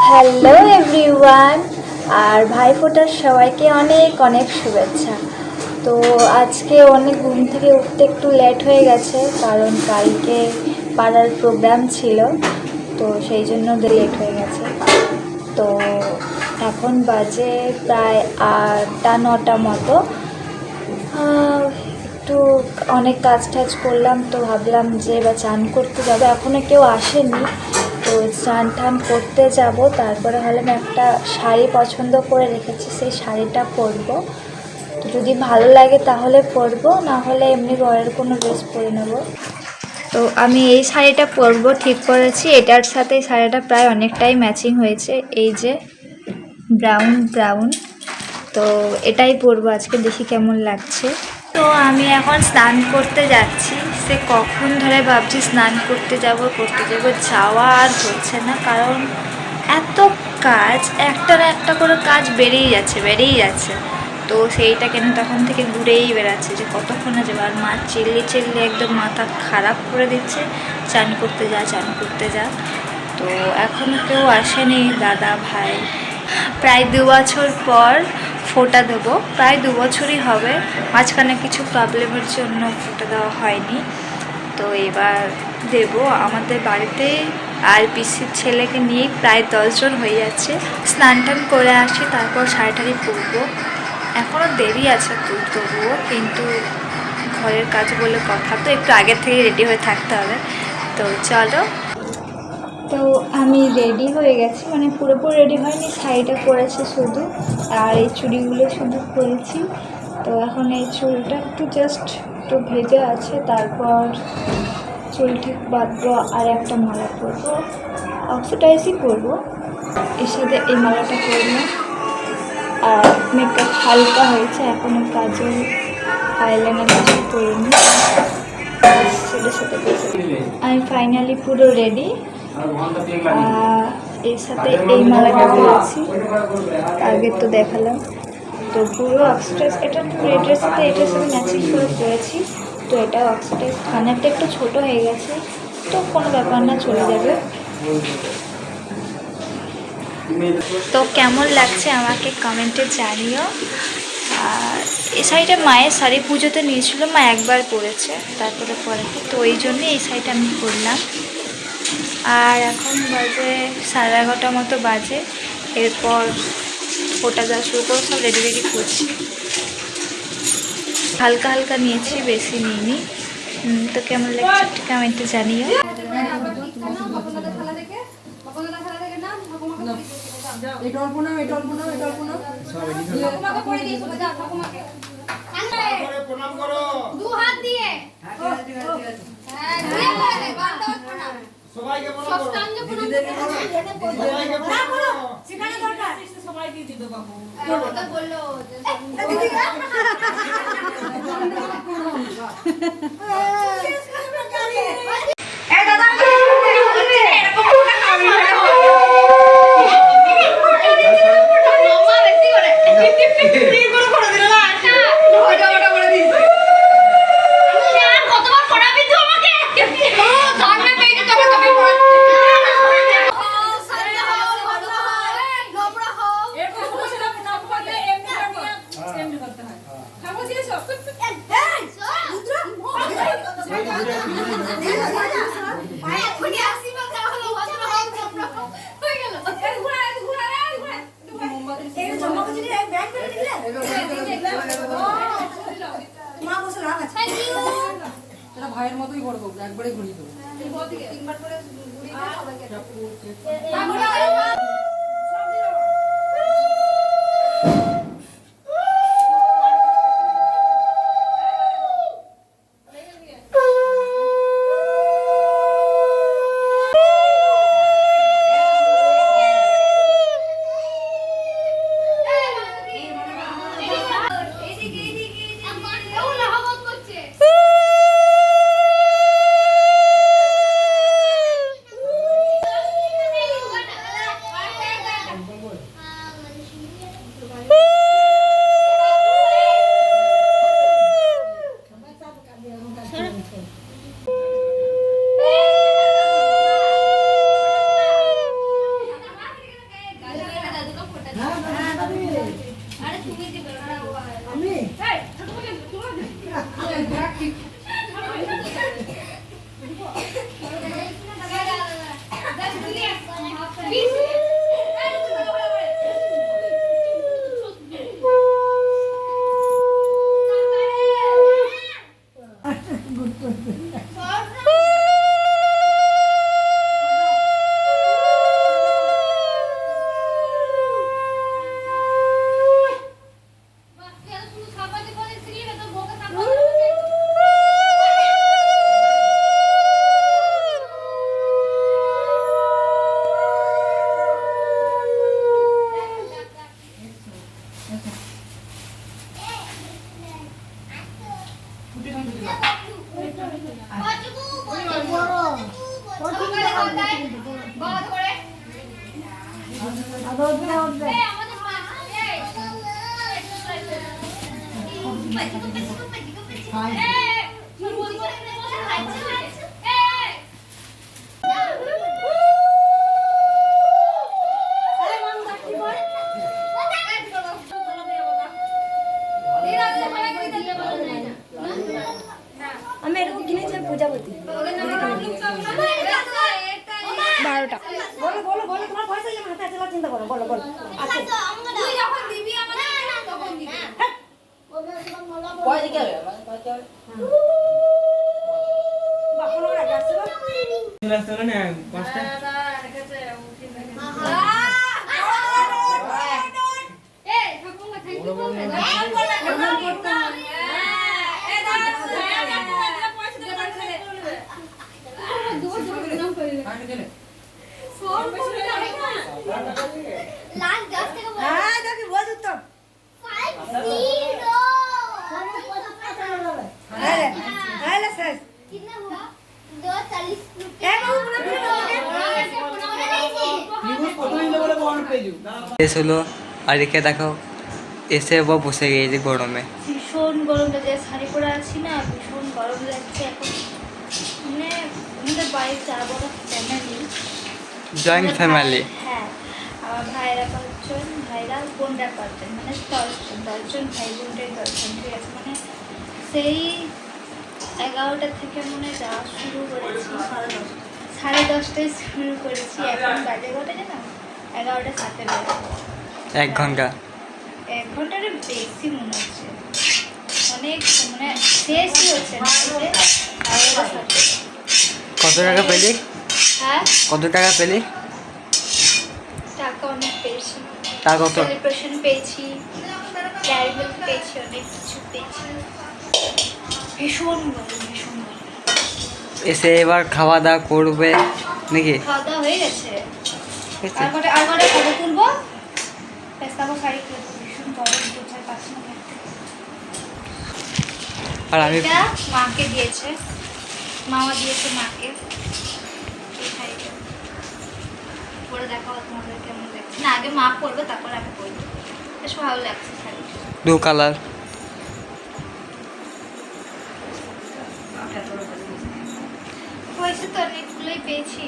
Hello everyone, আর ভাইফোঁটার সবাইকে অনেক অনেক শুভেচ্ছা। তো আজকে অনেক ঘুম থেকে উঠতে একটু লেট হয়ে গেছে, কারণ কালকে পাড়ার প্রোগ্রাম ছিল, তো সেই জন্য লেট হয়ে গেছে। তো এখন বাজে প্রায় 8-9টা মতো। একটু অনেক কাজ টাজ করলাম, তো ভাবলাম যে এবার চান করতে যাবো। এখনও কেউ আসেনি, তো স্নান টান করতে যাব। তারপরে ভাবলাম একটা শাড়ি পছন্দ করে রেখেছি, সেই শাড়িটা পরবো। যদি ভালো লাগে তাহলে পরবো, না হলে এমনি ঘরের কোনো ড্রেস পরে নেবো। তো আমি এই শাড়িটা পরবো ঠিক করেছি। এটার সাথে শাড়িটা প্রায় অনেকটাই ম্যাচিং হয়েছে, এই যে ব্রাউন। তো এটাই পরবো আজকে, দেখি কেমন লাগছে। তো আমি এখন স্নান করতে যাচ্ছি। সে কখন ধরে ভাবছি স্নান করতে যাব, যাওয়া আর হচ্ছে না, কারণ এত কাজ, একটা না একটা করে কাজ বেরিয়েই যাচ্ছে। তো সেইটা কেন তখন থেকে ঘুরেই বেড়াচ্ছে যে কতক্ষণে যাবো। আর মা চেল্লে একদম মাথা খারাপ করে দিচ্ছে, চান করতে যা। তো এখনও কেউ আসেনি, দাদা ভাই। প্রায় 2 বছর পর ফোঁটা দেবো, প্রায় 2 বছরই হবে। মাঝখানে কিছু প্রবলেমের জন্য ফোঁটা দেওয়া হয়নি, তো এবার দেব। আমাদের বাড়িতে আর পিসির ছেলেকে নিয়ে প্রায় 10 জন হয়ে যাচ্ছে। স্নান টান করে আসি, তারপর শাড়ি পরবো। এখনও দেরি আছে তবুও, কিন্তু ঘরের কাজ বলে কথা, তো একটু আগে থেকে রেডি হয়ে থাকতে হবে। তো চলো। তো আমি রেডি হয়ে গেছি, মানে পুরোপুরি রেডি হয়নি, শাড়িটা পরেছি শুধু, আর এই চুড়িগুলো শুধু পরেছি। তো এখন এই চুলটা একটু ভেজে আছে, তারপর চুল ঠিক বাঁধবো, আর একটা মালা পরবো, অক্সিডাইজই পরবো। এর সাথে এই মালাটা পরবো। আর মেকআপ হালকা হয়েছে, এখনও কাজল আইলাইনার কিছু পরিনি, সেটার সাথে আমি ফাইনালি পুরো রেডি। এর সাথে এই মালাটা পরেছি, আগে তো দেখালাম। তো পুরো অক্সিডাইজ, এটা এটার সাথে ম্যাচিং করে পরেছি। তো এটা অক্সিডাইজ, খানাটা একটু ছোটো হয়ে গেছে, তো কোনো ব্যাপার না, চলে যাবে। তো কেমন লাগছে আমাকে কমেন্টে জানিও। আর এই শাড়িটা মায়ের শাড়ি পুজোতে নিয়েছিল, মা একবার পরেছে, তারপরে পরেছে, তো ওই জন্যে এই শাড়িটা আমি পরলাম। আর এখন বাজে 11:30 মতো বাজে। এরপর ফোঁটা দেওয়া শুরু করে সব রেডি করছি। হালকা নিয়েছি, বেশি নিইনি। তো কেমন লাগছে একটু কমেন্টে জানিও। সবাইকে ভাইয়ের মতোই করবো, একবারে ঘুরিয়ে দেবো। আমি এরকম কিনেছি প্রজাপতি 12টা। বলো বলো বলো, তোমার পয়সা যে হাতে আছে চিন্তা করো, বলো বলো। আচ্ছা তুই যখন দিবি আমাকে তখন দিবি। পয়সা কি হবে? পয়সা হবে? বাপনো রাখা আছে না? চলে না পাঁচটা এই ঠাকুমা থ্যাংক ইউ বল না। হ্যাঁ বল না। এই দাদা পয়সা দে পয়সা দে। দূর দূর নাম করে লে। কাটে দিলে। ফোন করে লাল 10 টাকা বল। হ্যাঁ দেখি বল তো 50 আরে স্যার कितना हुआ 240 रुपए এক পুরো শেষ হলো। আর একে দেখো এসে আবার বসে গিয়েছে গরমে। ভীষণ গরম লাগছে, শাড়ি পরে আছি না, ভীষণ গরম লাগছে এখন। মানে আমাদের বাড়ির 4 বড় ফ্যামিলি, জয়েন্ট ফ্যামিলি। হ্যাঁ আমার ভাইরা 5 জন, ভাইরা বোনরা 5 জন, মানে 10 জন ভাই বোনটাই 10 জন, ঠিক আছে। মানে সেই 11টা থেকে মনে হয় যাওয়া শুরু করেছি, 10:30টায় শুরু করেছি, এখন বাজে কটা জানো? 11টা 7 বাজে। 1 ঘন্টা 1 ঘন্টারও বেশি মনে হচ্ছে, অনেক মানে শেষই হচ্ছে না। কত টাকা পেলি? হ্যাঁ কত টাকা পেলি? টাকা অনেক পেয়েছি, তা কত? সেলিব্রেশন পেয়েছি, ক্যারিবেল পেয়েছি, অনেক কিছু পেয়েছি। ভীষণ ভালো, ভীষণ ভালো। এসে এবার খাওয়া দাওয়া করবে নাকি? খাওয়া দাওয়া হয়ে গেছে, হয়েছে? আর কটা ফটো তুলবো, পেস্তাবো শাড়ি কিনবো, ভীষণ গরম, 2-4 5 মিনিট। আর আমি এটা মাকে দিয়েছে, মামা দিয়েছে মাকে এই শাড়িটা। পরে দেখাবো তোমাদের কেমন লাগছে। না আগে মা পরবে তারপর আমি পরবো, বেশ ভালো লাগছে শাড়িটা। 2 কালার। পয়সা তো অনেকগুলোই পেয়েছি,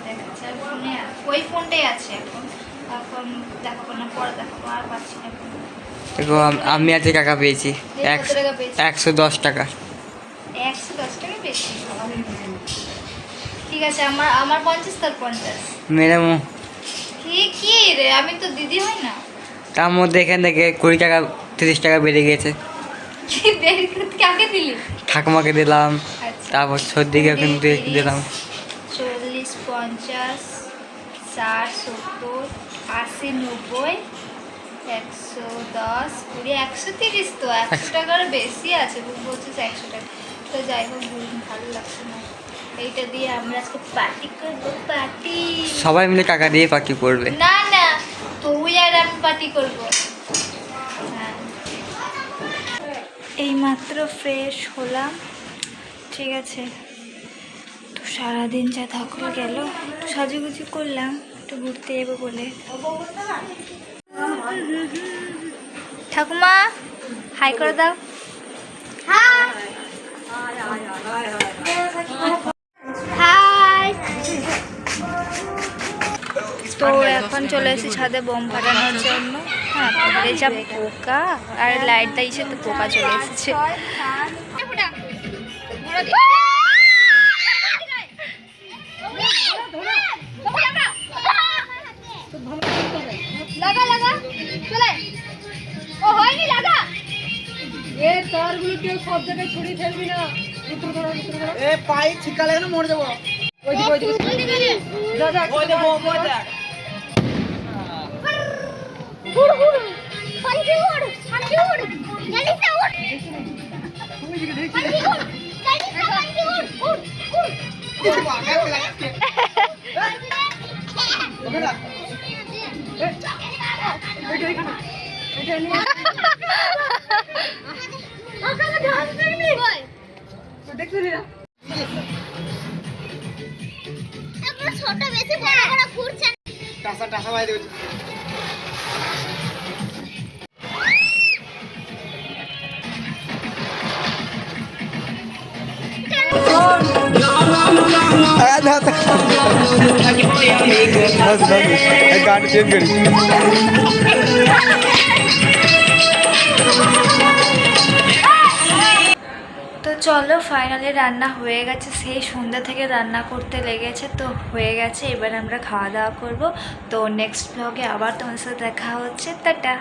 দেখাচ্ছে আর ফোনে ওই ফোনটাই আছে এখন, এখন দেখাবো না, পরে দেখাবো, আর পাচ্ছি না এখন। দেখো আমি আজকে টাকা পেয়েছি কত টাকা পেয়েছি? 110 টাকা। 110 টাকা পেয়েছি, ঠিক আছে। আমার আমার 50 তার 50। মেরে মুখ। কি রে, আমি তো দিদি হই না। তার মধ্যে এখান থেকে 20 টাকা 30 টাকা বেড়ে গিয়েছে। কি বের করতে কাকে দিলি? ঠাকুমাকে দিলাম, আচ্ছা তারপর সর্দিকে কিন্তু দিলাম। 40 50 60 70 80 90 110 20 130, তো 100 টাকার বেশি আছে, বলছিস 100 টাকা। তো যাই হোক, ভালো লাগছে না। এইটা দিয়ে আমরা আজকে পার্টি করবো, পার্টি। সবাই মিলে টাকা দিয়ে পার্টি করবে। না না, তুই আর আমি পার্টি করবো। হ্যাঁ এইমাত্র ফ্রেশ হলাম, ঠিক আছে। তো সারাদিন যা থাকল গেল, একটু সাজুগুজু করলাম, একটু ঘুরতে যাবো বলে। ঠাকুমা হাই করে দাও। হাই। তো এখন চলে এসেছি ছাদে বোম ফাটানোর জন্য। হ্যাঁ পুকুরে যা পোকা, আর লাইট দিয়েছে তো পোকা চলে এসেছে। লাগা লাগা চলে ও হয়নি লাগা এ তারগুলো কেউ সব জায়গায় ছড়িয়ে ফেলবি না। উত্তর ধরো, উত্তর ধরো। এ পায়ে ছিকা লাগে না মরে যাবো। ওইদিকে ওইদিকে যা যা ওই দেখো ওই দেখ। উড় উড় পাঞ্জি উড় পাঞ্জি উড় জলদি সে উড় ওইদিকে দেখি পাঞ্জি উড় জলদি সে পাঞ্জি উড় উড় উড় কিছু বাগা লাগছে। ওকে না ওইটা এখানে ওইটা নিয়ে ওখানে ধান করবি বল তো দেখছিলি না? আমরা ছোট বেশি বড় বড় ঘুরছে টাসা টাসা ভাই দেব। गाड़ी चेंज करी তো চলো ফাইনালি রান্না হয়ে গেছে, সেই সন্ধ্যা থেকে রান্না করতে লেগেছে, তো হয়ে গেছে। এবার আমরা খাওয়া দাওয়া করব। তো নেক্সট ব্লগে আবার তোমাদের সাথে দেখা হচ্ছে। টাটা।